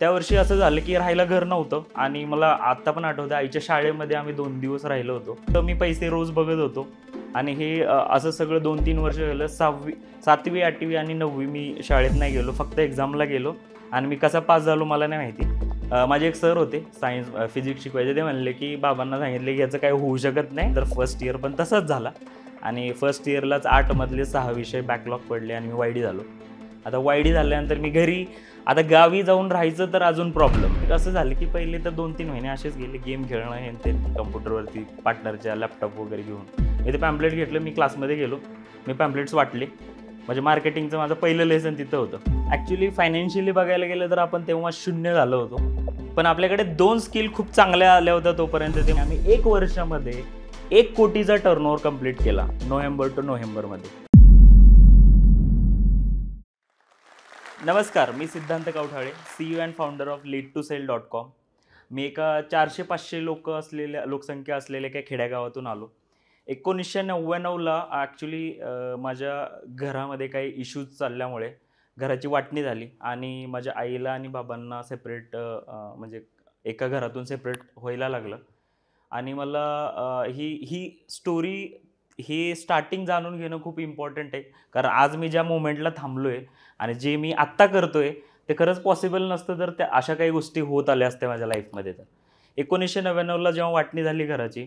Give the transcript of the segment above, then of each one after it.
त्या वर्षी असं झालं की राहायला घर नव्हतं आणि मला आत्ता पण आठवतं आईच्या शाळेमध्ये आम्ही 2 दिवस राहिलो होतो. तर मी पैसे रोज बघत होतो आणि हे असं सगळं 2-3 वर्ष झालं. 7वी 8वी आणि 9वी मी शाळेत नाही गेलो, फक्त एक्झामला गेलो आणि मी कसा पास झालो मला नाही माहिती. माझे एक सर होते सायन्स फिजिक्स शिकवायचे. ते म्हणले की बाबांना सांगितले की याचं काही होऊ शकत नाही. तर फर्स्ट इयर पण तसंच झाला आणि फर्स्ट इयरलाच 8 मधले 6 विषय बॅकलॉग पडले आणि मी वायडी झालो. आता वायडी झाल्यानंतर मी घरी आता गावी जाऊन राहायचं तर अजून प्रॉब्लेम. असं झालं की पहिले तर 2-3 महिने असेच गेले गेम खेळणं हे ते कम्प्युटरवरती पार्टनरच्या लॅपटॉप वगैरे घेऊन. मी ते पॅम्पलेट घेतलं, मी क्लासमध्ये गेलो, मी पॅम्पलेट्स वाटले. म्हणजे मार्केटिंगचं माझं पहिलं लेसन तिथं होतं. ॲक्च्युली फायनान्शियली बघायला गेलं तर आपण तेव्हा शून्य झालो होतो, पण आपल्याकडे 2 स्किल खूप चांगल्या आल्या होत्या तोपर्यंत. ते आम्ही 1 वर्षामध्ये 1 कोटीचा टर्नओव्हर कंप्लीट केला नोव्हेंबर टू नोव्हेंबरमध्ये. नमस्कार, मी सिद्धांत कवठाळे, CEO and founder of lead2sell.com. मी एका 400-500 लोकसंख्या असलेल्या एका खेड्यागावातून आलो. 1999ला ॲक्च्युली माझ्या घरामध्ये काही इश्यूज चालल्यामुळे घराची वाटणी झाली आणि माझ्या आईला आणि बाबांना सेपरेट म्हणजे एका घरातून सेपरेट व्हायला लागलं. आणि मला ही स्टोरी ही स्टार्टिंग जाणून घेणं खूप इम्पॉर्टंट आहे. कारण आज मी ज्या मोमेंटला थांबलो आहे आणि जे मी आत्ता करतो आहे ते खरंच पॉसिबल नसतं तर त्या अशा काही गोष्टी होत आल्या असत्या माझ्या लाईफमध्ये. तर 1999ला जेव्हा वाटणी झाली घराची,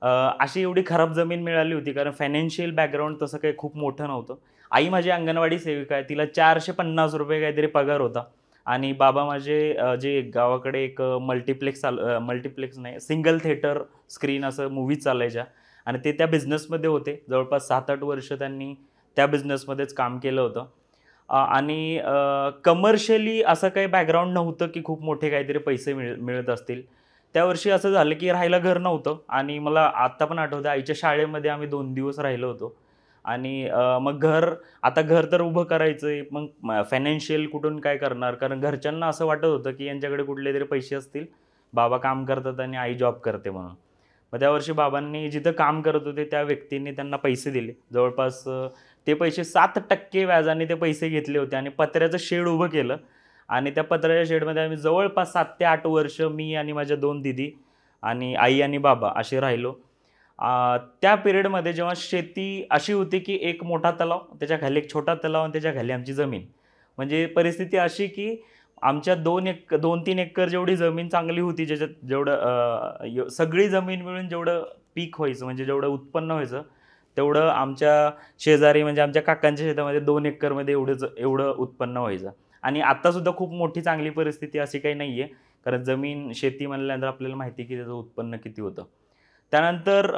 अशी एवढी खराब जमीन मिळाली होती कारण फायनान्शियल बॅकग्राऊंड तसं काही खूप मोठं नव्हतं. आई माझी अंगणवाडी सेविका आहे, तिला ₹450 काहीतरी पगार होता आणि बाबा माझे जे गावाकडे एक मल्टिप्लेक्स नाही, सिंगल थिएटर स्क्रीन असं मूव्हीज चालायच्या आणि ते त्या बिझनेसमध्ये होते. जवळपास 7-8 वर्ष त्यांनी त्या बिझनेसमध्येच काम केलं होतं. आणि कमर्शियली असं काही बॅकग्राऊंड नव्हतं की खूप मोठे काहीतरी पैसे मिळत असतील. त्या वर्षी असं झालं की राहायला घर नव्हतं आणि मला आत्ता पण आठवतं आईच्या शाळेमध्ये आम्ही 2 दिवस राहिलो होतो. आणि मग घर तर उभं करायचं आहे, मग फायनान्शियल कुठून काय करणार? कारण घरच्यांना असं वाटत होतं की यांच्याकडे कुठलेतरी पैसे असतील, बाबा काम करतात आणि आई जॉब करते म्हणून. मग त्या वर्षी बाबांनी जिथं काम करत होते त्या व्यक्तींनी त्यांना पैसे दिले. जवळपास ते पैसे 7% व्याजाने ते पैसे घेतले होते आणि पत्र्याचं शेड उभं केलं आणि त्या पत्र्याच्या शेडमध्ये आम्ही जवळपास 7 ते 8 वर्ष मी आणि माझ्या 2 दीदी आणि आई आणि बाबा असे राहिलो. त्या पिरियडमध्ये जेव्हा शेती अशी होती की एक मोठा तलाव, त्याच्या खाली एक छोटा तलाव आणि त्याच्या खाली आमची जमीन. म्हणजे परिस्थिती अशी की आमच्या 2-3 एकर जेवढी जमीन चांगली होती, ज्याच्यात जेवढं सगळी जमीन मिळून जेवढं पीक व्हायचं म्हणजे जेवढं उत्पन्न व्हायचं तेवढं आमच्या शेजारी म्हणजे आमच्या काकांच्या शेतामध्ये 2 एकरमध्ये एवढं उत्पन्न व्हायचं. आणि आत्तासुद्धा खूप मोठी चांगली परिस्थिती अशी काही नाही आहे, कारण जमीन शेती म्हणल्यानंतर आपल्याला माहिती आहे की त्याचं उत्पन्न किती होतं. त्यानंतर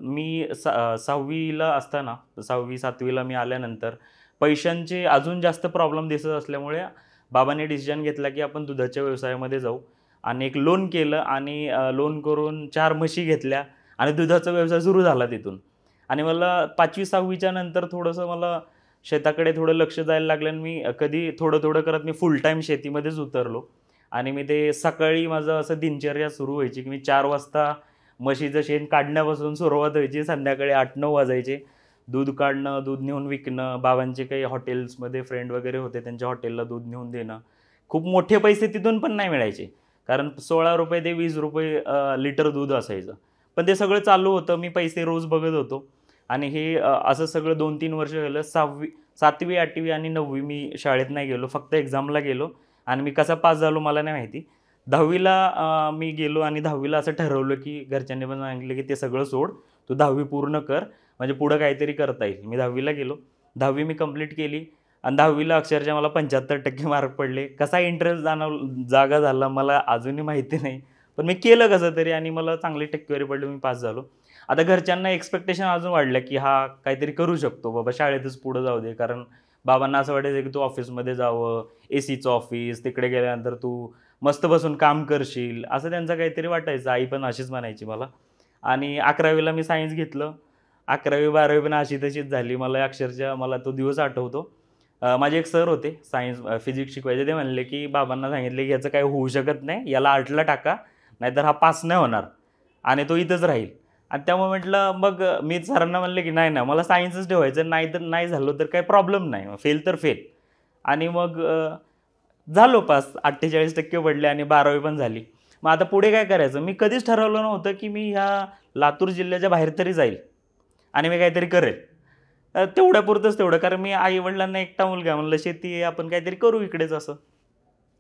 मी 6वीला असताना 6वी-7वीला मी आल्यानंतर पैशांचे अजून जास्त प्रॉब्लेम दिसत असल्यामुळे बाबांनी डिसिजन घेतला की आपण दुधाच्या व्यवसायामध्ये जाऊ आणि एक लोन केलं आणि लोन करून 4 म्हशी घेतल्या आणि दुधाचा व्यवसाय सुरू झाला तिथून. आणि मला 5वी-6वीच्या नंतर थोडंसं मला शेताकडे थोडं लक्ष द्यायला लागलं आणि मी कधी थोडं करत मी फुल टाईम शेतीमध्येच उतरलो. आणि मी ते सकाळी माझं असं दिनचर्या सुरू व्हायची की मी 4 वाजता म्हशीचं शेण काढण्यापासून सुरुवात व्हायची, संध्याकाळी 8-9 वाजायचे. दूध काढणं, दूध नेऊन विकणं, बाबांचे काही हॉटेल्समध्ये फ्रेंड वगैरे होते त्यांच्या हॉटेलला दूध नेऊन देणं. खूप मोठे पैसे तिथून पण नाही मिळायचे, कारण ₹16 ते ₹20 लिटर दूध असायचं. पण ते सगळं चालू होतं, मी पैसे रोज बघत होतो आणि हे असं सगळं 2-3 वर्ष झालं. 7वी 8वी आणि 9वी मी शाळेत नाही गेलो, फक्त एक्झामला गेलो आणि मी कसा पास झालो मला नाही माहिती. 10वीला मी गेलो आणि 10वीला असं ठरवलं की घरच्यांनी पण सांगितलं की ते सगळं सोड, तू 10वी पूर्ण कर म्हणजे पुढं काहीतरी करता येईल. मी 10वीला गेलो, 10वी मी कंप्लीट केली आणि 10वीला अक्षरशः मला 75% मार्क पडले. कसा इंटरेस्ट जागा झाला मला अजूनही माहिती नाही, पण मी केलं कसं तरी आणि मला चांगली टक्केवारी पडली, मी पास झालो. आता घरच्यांना एक्सपेक्टेशन अजून वाढलं की हा काहीतरी करू शकतो बाबा, शाळेतच पुढं जाऊ दे. कारण बाबांना असं वाटायचं की तू ऑफिसमध्ये जावं, ACचं ऑफिस, तिकडे गेल्यानंतर तू मस्त बसून काम करशील, असं त्यांचं काहीतरी वाटायचं. आई पण अशीच म्हणायची मला. आणि 11वीला मी सायन्स घेतलं. 11वी-12वी पण अशी तशीच झाली. मला तो दिवस आठवतो. माझे एक सर होते सायन्स फिजिक्स शिकवायचे. ते म्हणले की बाबांना सांगितले की याचं काही होऊ शकत नाही, याला 8ला टाका, नाहीतर हा पास नाही होणार आणि तो इथंच राहील. आणि त्या मोमेंटला मग मी सरांना म्हणले की नाही मला सायन्सच ठेवायचं, नाही तर नाही झालं तर काही प्रॉब्लेम नाही, फेल तर फेल. आणि मग झालो पास, 48% पडले आणि 12वी पण झाली. मग आता पुढे काय करायचं? मी कधीच ठरवलं नव्हतं की मी ह्या लातूर जिल्ह्याच्या बाहेर तरी जाईल आणि मी काहीतरी करेल. तेवढ्यापुरतंच तेवढं, कारण मी आई-वडिलांना एकटा मुलगा, म्हणलं शेती आहे, आपण काहीतरी करू इकडेच असं.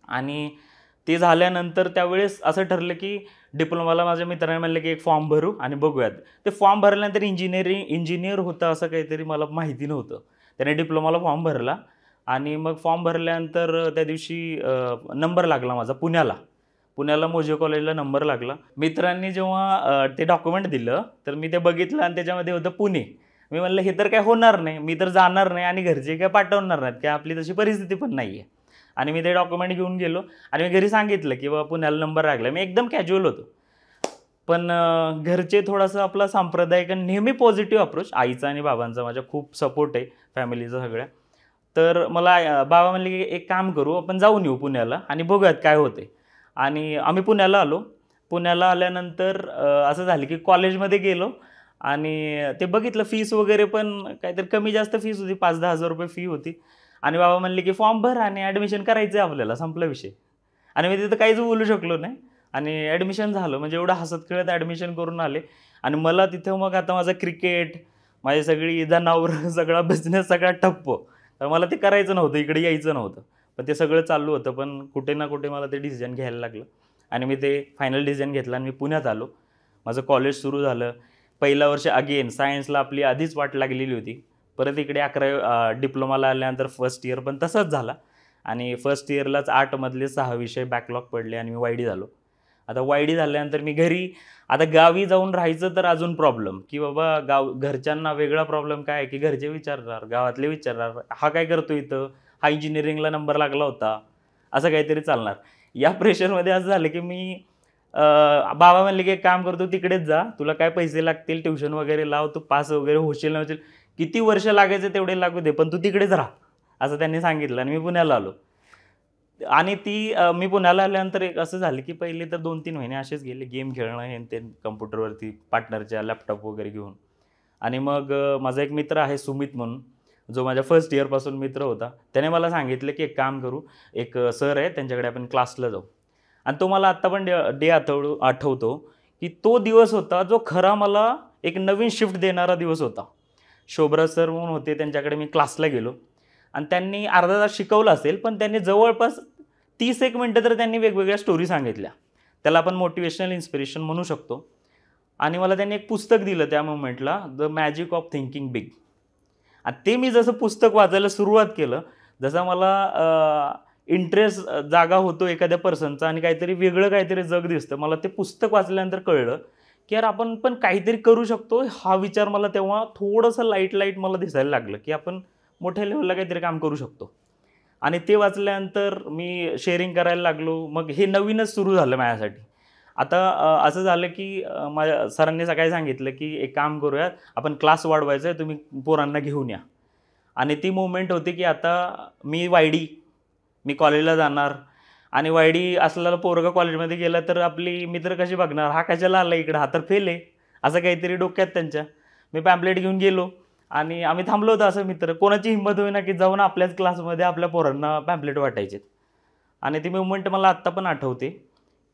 आणि ते झाल्यानंतर त्यावेळेस असं ठरलं की डिप्लोमाला माझ्या मित्राने म्हणलं की एक फॉर्म भरू आणि बघूयात. ते फॉर्म भरल्यानंतर इंजिनियर होतं असं काहीतरी मला माहिती नव्हतं. त्याने डिप्लोमाला फॉर्म भरला आणि मग फॉर्म भरल्यानंतर त्या दिवशी नंबर लागला माझा पुण्याला मोजे कॉलेजला नंबर लागला. मित्रांनी जेव्हा ते डॉक्युमेंट दिलं तर मी ते बघितलं आणि त्याच्यामध्ये होतं पुणे. मी म्हणलं हे तर काय होणार नाही, मी तर जाणार नाही आणि घरचे काय पाठवणार नाहीत, की आपली तशी परिस्थिती पण नाही आहे. आणि मी ते डॉक्युमेंट घेऊन गेलो आणि मी घरी सांगितलं की बाबा पुण्याला नंबर लागला. मी एकदम कॅज्युअल होतो. पण घरचे थोडंसं आपला सांप्रदायिक आणि नेहमी पॉझिटिव्ह अप्रोच आईचा आणि बाबांचा माझ्या खूप सपोर्ट आहे, फॅमिलीचा सगळ्या. तर मला बाबा म्हणले की एक काम करू, आपण जाऊन येऊ पुण्याला आणि बघूयात काय होते. आणि आम्ही पुण्याला आलो. पुण्याला आल्यानंतर असं झालं की कॉलेजमध्ये गेलो आणि ते बघितलं, फीस वगैरे पण काहीतरी कमी जास्त फीस होती, 5-10 हजार रुपये फी होती. आणि बाबा म्हणले की फॉर्म भर आणि ॲडमिशन करायचं आहे आपल्याला, संपला विषय. आणि मी तिथं काहीच बोलू शकलो नाही आणि ॲडमिशन झालं. म्हणजे एवढं हसत-खेळत ॲडमिशन करून आले. आणि मला तिथं मग आता माझं क्रिकेट, माझी सगळी जनावरं, सगळा बिझनेस सगळा ठप्प. तर मला ते करायचं नव्हतं, इकडे यायचं नव्हतं. पण ते सगळं चालू होतं. पण कुठे ना कुठे मला ते डिसिजन घ्यायला लागलं आणि मी ते फायनल डिसिजन घेतला आणि मी पुण्यात आलो. माझं कॉलेज सुरू झालं. पहिलं वर्ष अगेन सायन्सला आपली आधीच वाट लागलेली होती. परत इकडे 11वी डिप्लोमाला आल्यानंतर फर्स्ट इयर पण तसंच झाला आणि फर्स्ट इयरलाच 8 मधले 6 विषय बॅकलॉग पडले आणि मी वायडी झालो. आता वायडी झाल्यानंतर मी घरी, आता गावी जाऊन राहायचं तर अजून प्रॉब्लेम, की बाबा घरच्यांना वेगळा प्रॉब्लेम काय आहे, की घरचे विचारणार, गावातले विचारणार, हा काय करतो इथं, हा इंजिनिअरिंगला नंबर लागला होता, असं काहीतरी चालणार. या प्रेशरमध्ये असं झालं की मी बाबा म्हणले की एक काम करतो, तिकडेच जा, तुला काय पैसे लागतील ट्युशन वगैरे लाव, तू पास वगैरे होशील ना होशील, किती वर्ष लागायचे तेवढे लागू दे, पण तू तिकडेच राहा, असं त्यांनी सांगितलं. आणि मी पुण्याला आलो. आणि मी पुण्याला आल्यानंतर एक असं झालं की पहिले तर 2-3 महिने असेच गेले, गेम खेळणं हे ते कम्प्युटरवरती पार्टनरच्या लॅपटॉप वगैरे घेऊन. आणि मग माझा एक मित्र आहे सुमित म्हणून, जो माझ्या फर्स्ट इयरपासून मित्र होता. त्याने मला सांगितलं की एक काम करू, एक सर आहे त्यांच्याकडे आपण क्लासला जाऊ. आणि तो मला आत्ता पण डे आठवतो की तो दिवस होता जो खरा मला एक नवीन शिफ्ट देणारा दिवस होता. शोभराज सर म्हणून होते, त्यांच्याकडे मी क्लासला गेलो आणि त्यांनी अर्धा तास शिकवलं असेल, पण त्यांनी जवळपास 30 मिनिटं तर त्यांनी वेगवेगळ्या स्टोरी सांगितल्या. त्याला आपण मोटिवेशनल इन्स्पिरेशन म्हणू शकतो. आणि मला त्यांनी एक पुस्तक दिलं त्या मोमेंटला, the magic of thinking big. आणि ते मी जसं पुस्तक वाचायला सुरुवात केलं, जसा मला इंटरेस्ट जागा होतो एखाद्या पर्सनचा आणि काहीतरी वेगळं काहीतरी जग दिसतं, मला ते पुस्तक वाचल्यानंतर कळलं की यार आपण पण काहीतरी करू शकतो. हा विचार मला तेव्हा थोडंसं लाईट मला दिसायला लागलं की आपण मोठ्या लेवलला काहीतरी काम करू शकतो. आणि ते वाचल्यानंतर मी शेअरिंग करायला लागलो. मग हे नवीनच सुरू झालं माझ्यासाठी. आता असं झालं की माझ्या सरांनी सकाळी सांगितलं की एक काम करूयात, आपण क्लास वाढवायचा आहे, तुम्ही पोरांना घेऊन या. आणि ती मोमेंट होती की आता मी कॉलेजला जाणार आणि वायडी असलेला पोरगा कॉलेजमध्ये गेला तर आपली मित्र कशी बघणार, हा कशाला आला इकडं, हा तर फेल आहे, असं काहीतरी डोक्यात त्यांच्या. मी पॅम्पलेट घेऊन गेलो आणि आम्ही थांबलो होतो असं मित्र. कोणाची हिंमत होईना की जाऊन आपल्याच क्लासमध्ये आपल्या पोरांना पॅम्पलेट वाटायचे. आणि ती मोमेंट मला आत्ता पण आठवते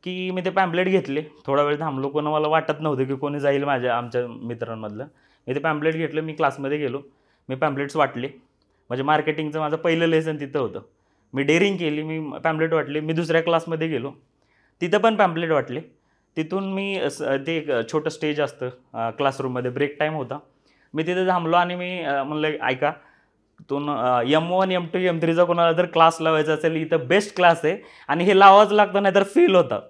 की मी ते पॅम्पलेट घेतले, थोडा वेळ थांबलो, कोणा मला वाटत नव्हतं की कोणी जाईल आमच्या मित्रांमधलं. मी ते पॅम्पलेट घेतलं, मी क्लासमध्ये गेलो, मी पॅम्पलेट्स वाटले. म्हणजे मार्केटिंगचं माझं पहिलं लेसन तिथं होतं. मी डेअरिंग केली, मी पॅम्पलेट वाटले. मी दुसऱ्या क्लासमध्ये गेलो, तिथं पण पॅम्पलेट वाटले. तिथून मी ते एक छोटं स्टेज असतं क्लासरूममध्ये, ब्रेक टाईम होता. मी तिथे थांबलो आणि मी म्हणलं ऐका, M1, M2, M3चा कोणाला जर क्लास लावायचा असेल, इथं बेस्ट क्लास आहे आणि हे लावावंच लागतं, नाही तर फेल होतं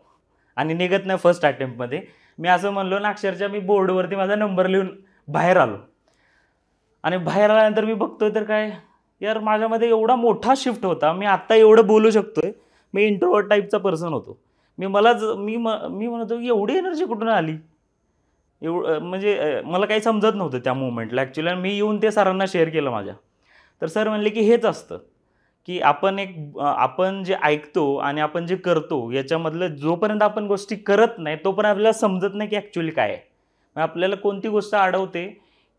आणि निघत नाही फर्स्ट अटेम्प्टमध्ये. मी असं म्हणलो ना, अक्षरशः मी बोर्डवरती माझा नंबर लिहून बाहेर आलो. आणि बाहेर आल्यानंतर मी बघतोय तर काय यार, माझ्यामध्ये एवढा मोठा शिफ्ट होता. मी आत्ता एवढं बोलू शकतोय. मी इंट्रोवर्ट टाईपचा पर्सन होतो. मी म्हणतो की एवढी एनर्जी कुठून आली, म्हणजे मला काही समजत नव्हतं त्या मोमेंटला ॲक्च्युली. आणि मी येऊन ते सरांना शेअर केलं माझ्या. तर सर म्हणले की हेच असतं की आपण जे ऐकतो आणि आपण जे करतो याच्यामधलं जोपर्यंत आपण गोष्टी करत नाही तोपर्यंत आपल्याला समजत नाही की ॲक्च्युली काय आहे. आपल्याला कोणती गोष्ट अडवते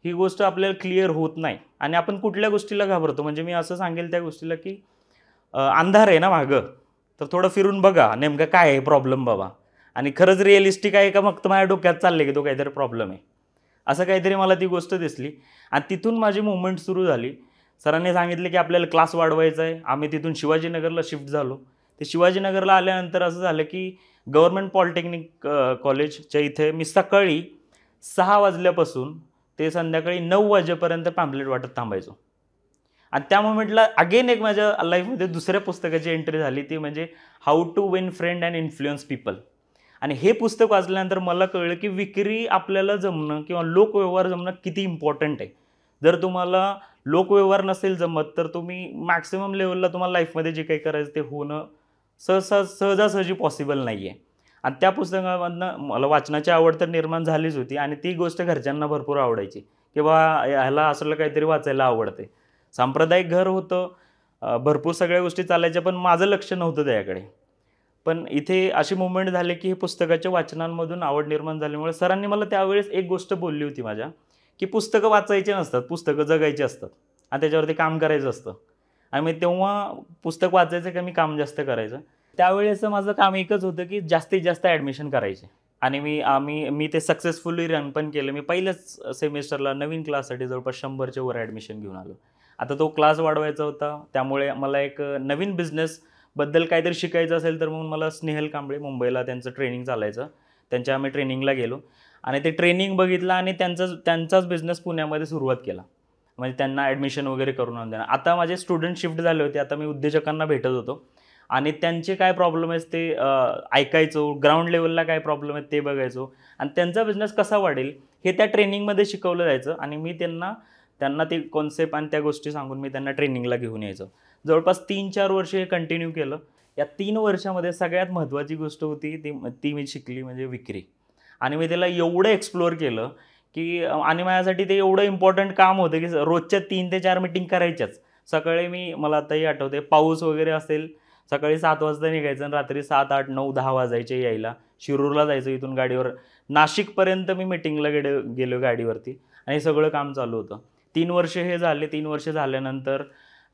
ही गोष्ट आपल्याला क्लिअर होत नाही आणि आपण कुठल्या गोष्टीला घाबरतो. म्हणजे मी असं सांगेल त्या गोष्टीला की अंधार आहे ना मागं, तर थोडं फिरून बघा नेमकं काय आहे प्रॉब्लेम बाबा, आणि खरंच रिअलिस्टिक आहे का मग तर माझ्या डोक्यात चालले की तो काहीतरी प्रॉब्लेम आहे. असं काहीतरी मला ती गोष्ट दिसली आणि तिथून माझी मूव्हमेंट सुरू झाली. सरांनी सांगितले की आपल्याला क्लास वाढवायचा आहे. आम्ही तिथून शिवाजीनगरला शिफ्ट झालो. ते शिवाजीनगरला आल्यानंतर असं झालं की गव्हर्नमेंट पॉलिटेक्निक कॉलेजच्या इथे मी सकाळी 6 वाजल्यापासून ते संध्याकाळी 9 वाजेपर्यंत पॅम्पलेट वाटत थांबायचो. आणि त्या मोमेंटला अगेन एक माझ्या लाईफमध्ये दुसऱ्या पुस्तकाची एंट्री झाली, ती म्हणजे how to win friend and influence people. आणि हे पुस्तक वाचल्यानंतर मला कळलं की विक्री आपल्याला जमणं किंवा लोकव्यवहार जमणं किती इम्पॉर्टंट आहे. जर तुम्हाला लोकव्यवहार नसेल जमत तर तुम्ही मॅक्सिमम लेवलला तुम्हाला लाईफमध्ये जे काही करायचं ते होणं सहजासहजी पॉसिबल नाही आहे. आणि त्या पुस्तकामधनं मला वाचनाची आवड तर निर्माण झालीच होती आणि ती गोष्ट घरच्यांना भरपूर आवडायची की बा ह्याला असलं काहीतरी वाचायला आवडते. सांप्रदायिक घर होतं, भरपूर सगळ्या गोष्टी चालायच्या, पण माझं लक्ष नव्हतं त्याकडे. पण इथे अशी मुवमेंट झाली की हे पुस्तकाच्या वाचनांमधून आवड निर्माण झाल्यामुळे सरांनी मला त्यावेळेस एक गोष्ट बोलली होती माझ्या, की पुस्तकं वाचायची नसतात, पुस्तकं जगायची असतात आणि त्याच्यावरती काम करायचं असतं. आणि मी तेव्हा पुस्तक वाचायचं का मी काम जास्त करायचं. त्यावेळेचं माझं काम एकच होतं की जास्तीत जास्त ॲडमिशन करायचे. आणि मी ते सक्सेसफुली रन पण केलं. मी पहिल्याच सेमिस्टरला नवीन क्लाससाठी जवळपास 100च्या वर ॲडमिशन घेऊन आलो. आता तो क्लास वाढवायचा होता, त्यामुळे मला एक नवीन बिझनेसबद्दल काहीतरी शिकायचं असेल तर मग मला स्नेहल कांबळे मुंबईला त्यांचं ट्रेनिंग चालायचं, त्यांच्या आम्ही ट्रेनिंगला गेलो आणि ते ट्रेनिंग बघितलं आणि त्यांचाच बिझनेस पुण्यामध्ये सुरुवात केला. म्हणजे त्यांना ॲडमिशन वगैरे करून आणून देणार. आता माझे स्टुडंट शिफ्ट झाले होते, आता मी उद्योजकांना भेटत होतो आणि त्यांचे काय प्रॉब्लेम आहेत ते ऐकायचो, ग्राउंड लेवलला काय प्रॉब्लेम आहेत ते बघायचो आणि त्यांचा बिझनेस कसा वाढेल हे त्या ट्रेनिंगमध्ये शिकवलं जायचं आणि मी त्यांना ते कॉन्सेप्ट आणि त्या गोष्टी सांगून मी त्यांना ट्रेनिंगला घेऊन यायचो. जवळपास 3-4 वर्ष हे कंटिन्यू केलं. या 3 वर्षामध्ये सगळ्यात महत्त्वाची गोष्ट होती ती मी शिकली म्हणजे विक्री. आणि मी त्याला एवढं एक्सप्लोअर केलं की आणि माझ्यासाठी ते एवढं इम्पॉर्टंट काम होतं की रोजच्या 3 ते 4 मीटिंग करायच्याच. सकाळी मला आताही आठवते, पाऊस वगैरे असेल, सकाळी 7 वाजता निघायचं आणि रात्री 7, 8, 9, 10 वाजायचे यायला. शिरूरला जायचं इथून गाडीवर. नाशिकपर्यंत मी मीटिंगला गेलो गाडीवरती आणि सगळं काम चालू होतं. 3 वर्ष हे झाले. 3 वर्ष झाल्यानंतर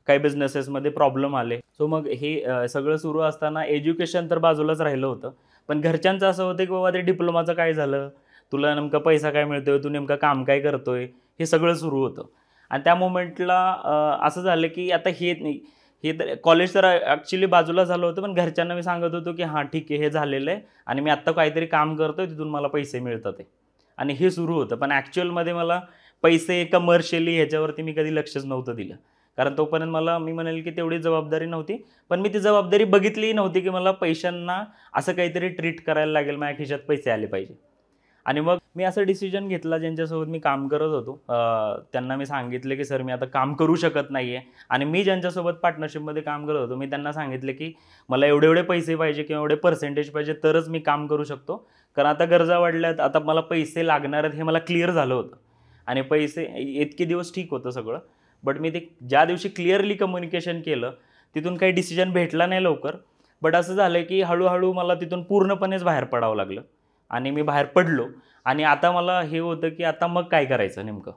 काही बिझनेसेसमध्ये प्रॉब्लेम आले. सो मग हे सगळं सुरू असताना एज्युकेशन तर बाजूलाच राहिलं होतं. पण घरच्यांचं असं होतं की बाबा ते डिप्लोमाचं काय झालं? तुला नेमका पैसा काय मिळतोय? तू नेमकं काम काय करतोय? हे सगळं सुरू होतं. आणि त्या मोमेंटला असं झालं की आता हे तर कॉलेज तर ॲक्च्युली बाजूला झालं होतं, पण घरच्यांना मी सांगत होतो की हां ठीक आहे, हे झालेलं आहे आणि मी आत्ता काहीतरी काम करतोय, तिथून मला पैसे मिळतात आहे. आणि हे सुरू होतं. पण ॲक्च्युअलमध्ये मला पैसे कमर्शियली ह्याच्यावरती मी कधी लक्षच नव्हतं दिलं. कारण तोपर्यंत मी म्हणेल की तेवढी जबाबदारी नव्हती. पण मी ती जबाबदारी बघितलीही नव्हती की मला पैशांना असं काहीतरी ट्रीट करायला लागेल, माझ्या खिशात पैसे आले पाहिजे. आणि मग मी असं डिसिजन घेतला ज्यांच्यासोबत मी काम करत होतो. त्यांना मी सांगितले की सर मी आता काम करू शकत नाही आहे आणि मी ज्यांच्यासोबत पार्टनरशिपमध्ये काम करत होतो मी त्यांना सांगितले की मला एवढे पैसे पाहिजे किंवा एवढे पर्सेंटेज पाहिजे तरच मी काम करू शकतो. कारण आता गरजा वाढल्यात, आता मला पैसे लागणार आहेत हे मला क्लिअर झालं होतं. आणि पैसे इतके दिवस ठीक होतं सगळं. बट मी ते ज्या दिवशी क्लिअरली कम्युनिकेशन केलं तिथून काही डिसिजन भेटला नाही लवकर. बट असं झालं की हळूहळू मला तिथून पूर्णपणेच बाहेर पडावं लागलं आणि मी बाहेर पडलो. आणि आता मला हे होतं की आता मग काय करायचं नेमकं.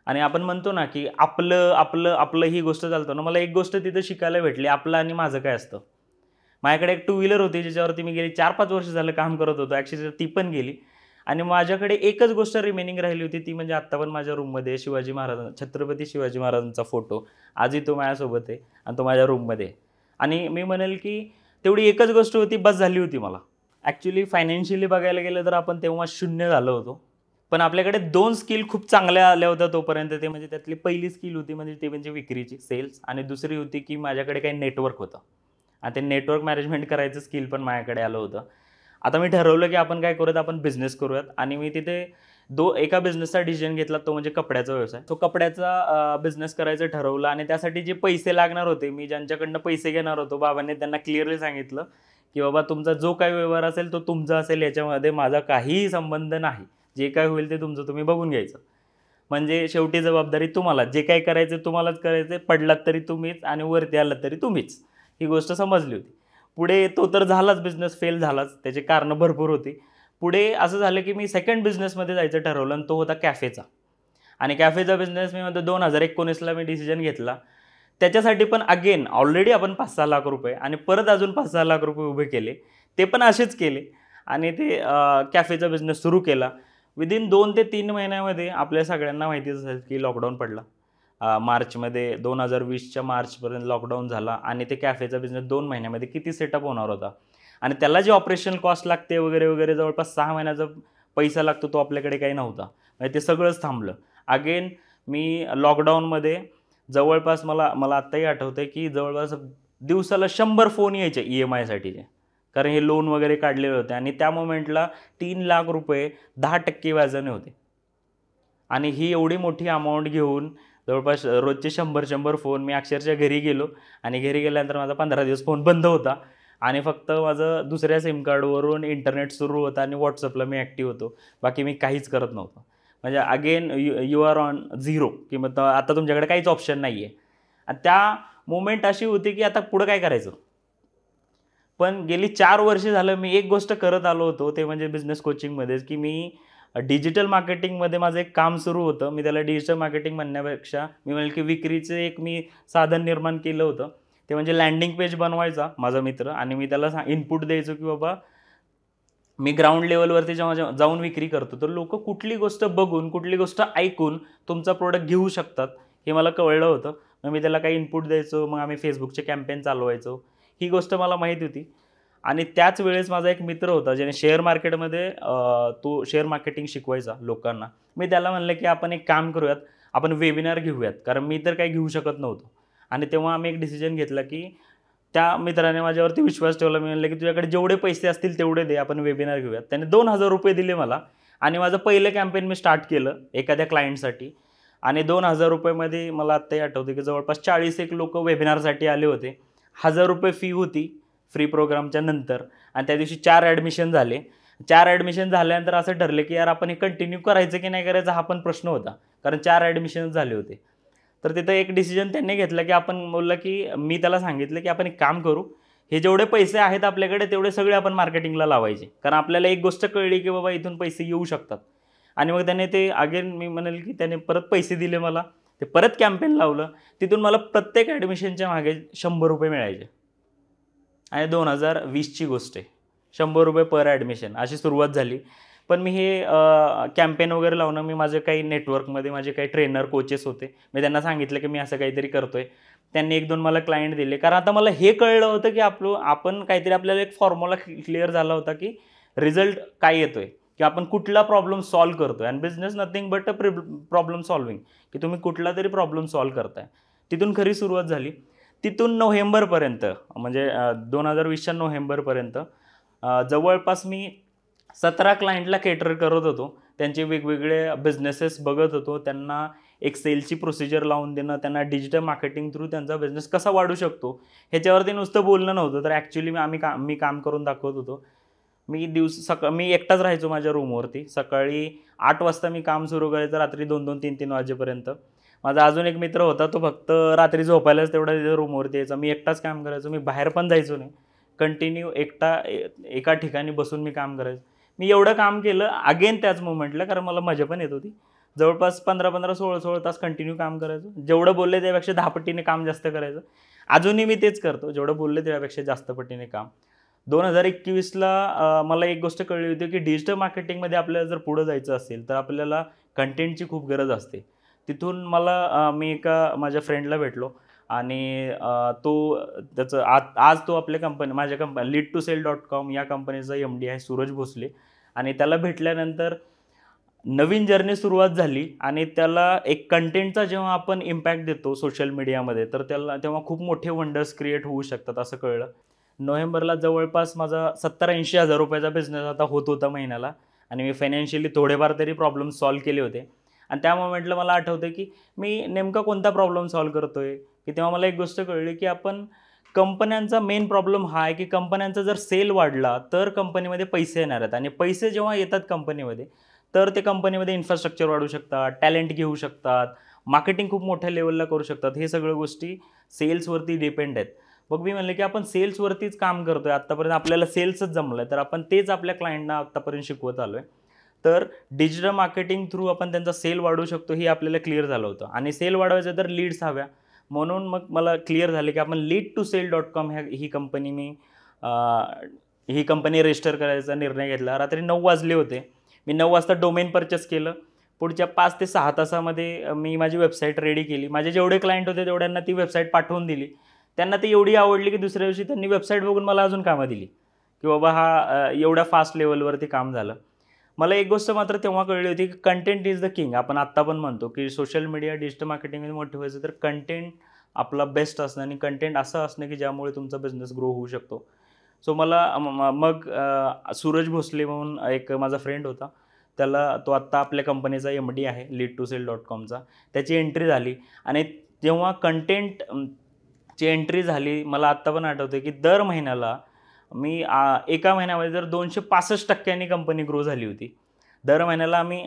आणि आपण म्हणतो ना की आपलं ही गोष्ट चालतो ना. मला एक गोष्ट तिथं शिकायला भेटली, आपलं आणि माझं काय असतं. माझ्याकडे एक 2 व्हीलर होती ज्याच्यावरती मी गेली 4-5 वर्ष झालं काम करत होतो. ॲक्च्युअली ती पण गेली आणि माझ्याकडे एकच गोष्ट रिमेनिंग राहिली होती, ती म्हणजे आत्ता पण माझ्या रूममध्ये छत्रपती शिवाजी महाराजांचा फोटो आजही तो माझ्यासोबत आहे आणि तो माझ्या रूममध्ये आहे. आणि मी म्हणेल की तेवढी एकच गोष्ट होती, बस झाली होती मला. ॲक्च्युली फायनान्शियली बघायला गेलं तर आपण तेव्हा शून्य झालो होतो. पण आपल्याकडे 2 स्किल खूप चांगल्या आल्या होत्या तोपर्यंत. ते म्हणजे त्यातली पहिली स्किल होती म्हणजे विक्रीची, सेल्स. आणि दुसरी होती की माझ्याकडे काही नेटवर्क होतं आणि ते नेटवर्क मॅनेजमेंट करायचं स्किल पण माझ्याकडे आलं होतं. आता मी ठरवलं की आपण काय करूयात, आपण बिझनेस करूयात. आणि मी तिथे एका बिझनेसचा डिसिजन घेतला, तो म्हणजे कपड्याचा व्यवसाय. तो कपड्याचा बिझनेस करायचं ठरवलं आणि त्यासाठी जे पैसे लागणार होते, मी ज्यांच्याकडनं पैसे घेणार होतो, बाबांनी त्यांना क्लिअरली सांगितलं की बाबा तुमचा जो काही व्यवहार असेल तो तुमचा असेल, याच्यामध्ये माझा काहीही संबंध नाही. जे काय होईल ते तुमचं तुम्ही बघून घ्यायचं. म्हणजे शेवटी जबाबदारी तुम्हाला, जे काही करायचं तुम्हालाच करायचं. पडलात तरी तुम्हीच आणि वरती आलात तरी तुम्हीच. ही गोष्ट समजली होती. पुढे तो तर झालाच, बिझनेस फेल झालाच, त्याची कारणं भरपूर होती. पुढे असं झालं की मी सेकंड बिझनेसमध्ये जायचं ठरवलं आणि तो होता कॅफेचा. आणि कॅफेचा बिझनेस मी म्हणतो 2019ला मी डिसिजन घेतला. त्याच्यासाठी पण अगेन ऑलरेडी आपण 5-6 लाख रुपये आणि परत अजून 5-6 लाख रुपये उभे केले. ते पण असेच केले आणि ते कॅफेचा बिझनेस सुरू केला. विदिन 2 ते 3 महिन्यामध्ये आपल्या सगळ्यांना माहितीच असेल की लॉकडाऊन पडला. मार्चमध्ये 2020च्या मार्चपर्यंत लॉकडाऊन झाला आणि ते कॅफेचा बिझनेस 2 महिन्यामध्ये किती सेटअप होणार होता आणि त्याला जी ऑपरेशनल कॉस्ट लागते वगैरे वगैरे जवळपास 6 महिन्याचा पैसा लागतो, तो आपल्याकडे काही नव्हता. म्हणजे ते सगळंच थांबलं. अगेन मी लॉकडाऊनमध्ये जवळपास मला आत्ताही आठवतं की जवळपास दिवसाला 100 फोन यायचे EMIसाठीचे, कारण हे लोन वगैरे काढलेले होते आणि त्या मोमेंटला 3 लाख रुपये 10% व्याजाने होते आणि ही एवढी मोठी अमाऊंट घेऊन जवळपास रोजचे 100 फोन. मी अक्षरशः घरी गेलो आणि घरी गेल्यानंतर माझा 15 दिवस फोन बंद होता आणि फक्त माझं दुसऱ्या सिम कार्डवरून इंटरनेट सुरू होतं आणि WhatsAppला मी ॲक्टिव्ह होतो. बाकी मी काहीच करत नव्हतो. म्हणजे again you are on zero, की मग आता तुमच्याकडे काहीच ऑप्शन नाही आहे. आणि त्या मोमेंट अशी होती की आता पुढं काय करायचं. पण गेली 4 वर्ष झालं मी एक गोष्ट करत आलो होतो, ते म्हणजे बिझनेस कोचिंगमध्येच, की मी डिजिटल मार्केटिंगमध्ये माझं एक काम सुरू होतं. मी त्याला डिजिटल मार्केटिंग म्हणण्यापेक्षा मी म्हणेल की विक्रीचं एक मी साधन निर्माण केलं होतं. ते म्हणजे लँडिंग पेज बनवायचा माझा मित्र आणि मी त्याला इनपुट द्यायचो की बाबा मी ग्राउंड लेवलवरती जेव्हा जाऊन विक्री करतो तर लोक कुठली गोष्ट बघून, कुठली गोष्ट ऐकून तुमचा प्रोडक्ट घेऊ शकतात हे मला कळलं होतं. मग मी त्याला काही इनपुट द्यायचो, मग आम्ही फेसबुकचे कॅम्पेन चालवायचो. ही गोष्ट मला माहीत होती. आणि त्याच वेळेस माझा एक मित्र होता ज्याने शेअर मार्केटमध्ये तो शेअर मार्केटिंग शिकवायचा लोकांना. मी त्याला म्हणलं की आपण एक काम करूयात, आपण वेबिनार घेऊयात, कारण मी तर काही घेऊ शकत नव्हतो. आणि तेव्हा आम्ही एक डिसिजन घेतला की त्या मित्राने माझ्यावरती विश्वास ठेवला. मी म्हणलं की तुझ्याकडे जेवढे पैसे असतील तेवढे दे, आपण वेबिनार घेऊयात. त्याने 2,000 रुपये दिले मला आणि माझं पहिलं कॅम्पेन मी स्टार्ट केलं एखाद्या क्लायंटसाठी. आणि 2,000 रुपयेमध्ये मला आत्ताही आठवतं की जवळपास 40 लोक वेबिनारसाठी आले होते. 1,000 रुपये फी होती फ्री प्रोग्रामच्या नंतर आणि त्या दिवशी 4 ॲडमिशन झाले. 4 ॲडमिशन झाल्यानंतर असं ठरलं की यार आपण हे कंटिन्यू करायचं की नाही करायचं हा पण प्रश्न होता, कारण 4 ॲडमिशन्स झाले होते. तर तिथं एक डिसिजन त्यांनी घेतलं की आपण बोललं की मी त्याला सांगितलं की आपण एक काम करू, हे जेवढे पैसे आहेत आपल्याकडे तेवढे सगळे आपण मार्केटिंगला लावायचे, कारण आपल्याला एक गोष्ट कळली की बाबा इथून पैसे येऊ शकतात. आणि मग त्याने ते अगेन मी म्हणेल की त्याने परत पैसे दिले मला, ते परत कॅम्पेन लावलं. तिथून मला प्रत्येक ॲडमिशनच्या मागे 100 रुपये मिळायचे. आणि 2020ची गोष्ट आहे. 100 रुपये पर ॲडमिशन अशी सुरुवात झाली. पण मी हे कॅम्पेन वगैरे लावणं, मी माझे काही नेटवर्कमध्ये माझे काही ट्रेनर कोचेस होते, मी त्यांना सांगितलं की मी असं काहीतरी करतोय. त्यांनी 1-2 मला क्लायंट दिले, कारण आता मला हे कळलं होतं की आपण काहीतरी आपल्याला एक फॉर्म्युला क्लिअर झाला होता की रिझल्ट काय येतोय, की आपण कुठला प्रॉब्लेम सॉल्व्ह करतोय. आणि business nothing but a problem solving, की तुम्ही कुठला तरी प्रॉब्लेम सॉल्व्ह करताय. तिथून खरी सुरुवात झाली. तिथून नोव्हेंबरपर्यंत म्हणजे 2020च्या नोव्हेंबरपर्यंत जवळपास मी 17 क्लायंटला केटर करत होतो. त्यांचे वेगवेगळे बिझनेसेस बघत होतो, त्यांना एक सेलची प्रोसिजर लावून देणं, त्यांना डिजिटल मार्केटिंग थ्रू त्यांचा बिझनेस कसा वाढू शकतो ह्याच्यावरती नुसतं बोलणं नव्हतं, तर ॲक्च्युली मी काम करून दाखवत होतो. मी एकटाच राहायचो माझ्या रूमवरती. सकाळी 8 वाजता मी काम सुरू करायचं, रात्री 2-2, 3-3 वाजेपर्यंत. माझा अजून एक मित्र होता, तो फक्त रात्री झोपायलाच तेवढा तिथे रूमवरती यायचा. मी एकटाच काम करायचो, मी बाहेर पण जायचो नाही. कंटिन्यू एका ठिकाणी बसून मी काम करायचो. मी एवढं काम केलं अगेन त्याच मोमेंटला, कारण मला मजा पण येत होती. जवळपास 15-15, 16-16 तास कंटिन्यू काम करायचो. जेवढं बोलले त्यापेक्षा 10 पटीने काम जास्त करायचं. अजूनही मी तेच करतो, जेवढं बोलले त्यापेक्षा जास्त पटीने काम. 2021ला मला एक गोष्ट कळली होती की डिजिटल मार्केटिंगमध्ये आपल्याला जर पुढं जायचं असेल तर आपल्याला कंटेंटची खूप गरज असते. तिथून मी एका माझ्या फ्रेंडला भेटलो आणि त्याचं आज तो आपल्या माझ्या कंपनी lead2sell.com या कंपनीचा MD आहे सूरज भोसले. आणि त्याला भेटल्यानंतर नवीन जर्नी सुरुवात झाली आणि त्याला एक कंटेंटचा जेव्हा आपण इम्पॅक्ट देतो सोशल मीडियामध्ये, तर तेव्हा खूप मोठे वंडर्स क्रिएट होऊ शकतात असं कळलं. नोव्हेंबरला जवळपास माझा 70-80 हजार रुपयाचा बिझनेस आता होत होता महिन्याला आणि मी फायनान्शियली थोडेफार तरी प्रॉब्लेम सॉल्व्ह केले होते. आणि त्या मोमेंटला मला आठवतं की मी नेमका कोणता प्रॉब्लेम सॉल्व्ह करतोय, की तेव्हा मला एक गोष्ट कळली की कंपन्यांचा मेन प्रॉब्लेम हा आहे की कंपन्यांचा जर सेल वाढला तर कंपनीमध्ये पैसे येणार आहेत. आणि पैसे जेव्हा येतात कंपनीमध्ये तर ते कंपनीमध्ये इन्फ्रास्ट्रक्चर वाढू शकतात, टॅलेंट घेऊ शकतात, मार्केटिंग खूप मोठ्या लेवलला करू शकतात. हे सगळ्या गोष्टी सेल्सवरती डिपेंड आहेत. मग मी म्हणलं की आपण सेल्सवरतीच काम करतोय, आत्तापर्यंत आपल्याला सेल्सच जमलं आहे, तर आपण तेच आपल्या क्लायंटना आत्तापर्यंत शिकवत आलो आहे. तर डिजिटल मार्केटिंग थ्रू आपण त्यांचा सेल वाढवू शकतो हे आपल्याला क्लिअर झालं होतं. आणि सेल वाढवायचं तर लीड्स हव्या. म्हणून मग मला क्लिअर झालं की आपण lead2sell.com ही कंपनी रजिस्टर करायचा निर्णय घेतला. रात्री 9 वाजले होते. मी 9 वाजता डोमेन परचेस केलं. पुढच्या 5 ते 6 तासामध्ये मी माझी वेबसाईट रेडी केली. माझे जेवढे क्लायंट होते तेवढ्यांना ती वेबसाईट पाठवून दिली. त्यांना ती एवढी आवडली की दुसऱ्या दिवशी त्यांनी वेबसाईट बघून मला अजून कामं दिली की बाबा हा एवढ्या फास्ट लेवलवरती काम झालं. मला एक गोष्ट मात्र तेव्हा कळली होती की कंटेंट इज द किंग. आपण आत्ता पण म्हणतो की सोशल मीडिया डिजिटल मार्केटिंगमध्ये मोठं व्हायचं तर कंटेंट आपला बेस्ट असणं आणि कंटेंट असं असणं की ज्यामुळे तुमचा बिझनेस ग्रो होऊ शकतो. सो मला मग सूरज भोसले म्हणून एक माझा फ्रेंड होता, तो आत्ता आपल्या कंपनीचा MD आहे lead2sell.comचा. त्याची एंट्री झाली आणि जेव्हा कंटेंटची एंट्री झाली मला आत्ता पण आठवतं की दर महिन्याला मी एका महिन्यामध्ये जर 265% कंपनी ग्रो झाली होती. दर महिन्याला आम्ही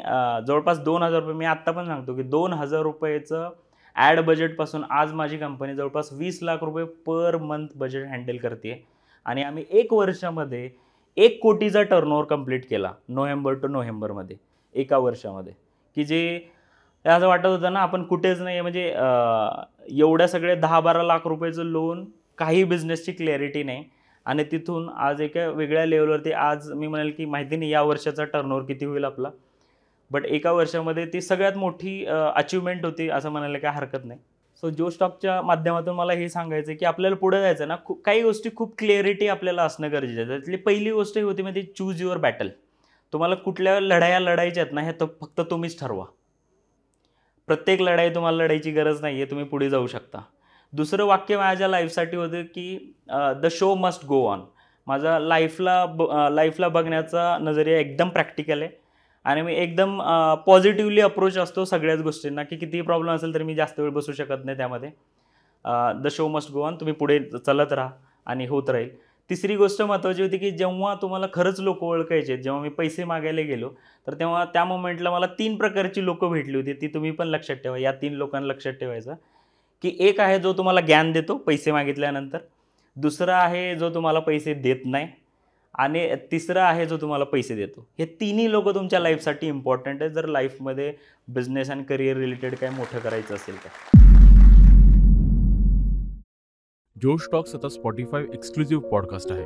जवळपास 2,000 रुपये, मी आत्ता पण सांगतो की 2,000 रुपयेचं ॲड बजेटपासून आज माझी कंपनी जवळपास 20 लाख रुपये पर मंथ बजेट हँडल करते आणि आम्ही 1 वर्षामध्ये 1 कोटीचा टर्नओव्हर कंप्लीट केला नोव्हेंबर टू नोव्हेंबरमध्ये, एका वर्षामध्ये. की जे असं वाटत होतं ना आपण कुठेच नाही, म्हणजे एवढ्या सगळे 10-12 लाख रुपयाचं लोन, काही बिझनेसची क्लॅरिटी नाही आणि तिथून आज एका वेगळ्या लेवलवरती, आज मी म्हणेल की माहिती नाही या वर्षाचा टर्नओव्हर किती होईल आपला, बट एका वर्षामध्ये ती सगळ्यात मोठी अचिव्हमेंट होती असं म्हणायला काय हरकत नाही. सो जो स्टॉकच्या माध्यमातून मला हे सांगायचं आहे की आपल्याला पुढे जायचं ना, काही गोष्टी खूप क्लिअरिटी आपल्याला असणं गरजेचं आहे. त्यातली पहिली गोष्ट ही होती म्हणजे चूज युअर बॅटल. तुम्हाला कुठल्या लढाया लढायच्या आहेत ना, हे फक्त तुम्हीच ठरवा. प्रत्येक लढाई तुम्हाला लढायची गरज नाही आहे, तुम्ही पुढे जाऊ शकता. दुसरं वाक्य माझ्या लाईफसाठी होतं की the show must go on. माझा लाईफला बघण्याचा नजरिया एकदम प्रॅक्टिकल आहे आणि मी एकदम पॉझिटिव्हली अप्रोच असतो सगळ्याच गोष्टींना की कितीही प्रॉब्लेम असेल तरी मी जास्त वेळ बसू शकत नाही त्यामध्ये. The show must go on. तुम्ही पुढे चलत राहा आणि होत राहील. तिसरी गोष्ट महत्त्वाची होती की जेव्हा तुम्हाला खरंच लोक ओळखायचे, जेव्हा मी पैसे मागायला गेलो तर तेव्हा त्या मोमेंटला मला 3 प्रकारची लोकं भेटली होती. ती तुम्ही पण लक्षात ठेवा. या 3 लोकांना लक्षात ठेवायचं की एक आहे जो तुम्हाला ज्ञान देतो पैसे मागितल्यानंतर, दुसरा आहे जो तुम्हाला पैसे देत नाही आणि तिसरा आहे जो तुम्हाला पैसे देतो. हे तिन्ही लोकं तुमच्या लाईफसाठी इम्पॉर्टंट आहे जर लाईफमध्ये बिझनेस आणि करिअर रिलेटेड काय मोठं करायचं असेल तर. जोश टॉक्स आता स्पॉटिफाय एक्सक्लुझिव्ह पॉडकास्ट आहे.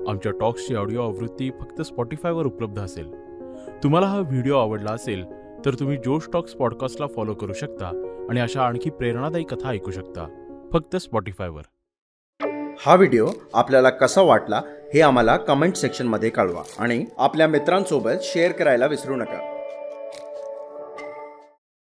आमच्या टॉक्सची ऑडिओ आवृत्ती फक्त स्पॉटिफायवर उपलब्ध असेल. तुम्हाला हा व्हिडिओ आवडला असेल तर तुम्ही जोश टॉक्स पॉडकास्टला फॉलो करू शकता आणि अशा आणखी प्रेरणादायी कथा ऐकू शकता फक्त स्पॉटिफायवर. हा व्हिडिओ आपल्याला कसा वाटला हे आम्हाला कमेंट सेक्शनमध्ये कळवा आणि आपल्या मित्रांसोबत शेअर करायला विसरू नका.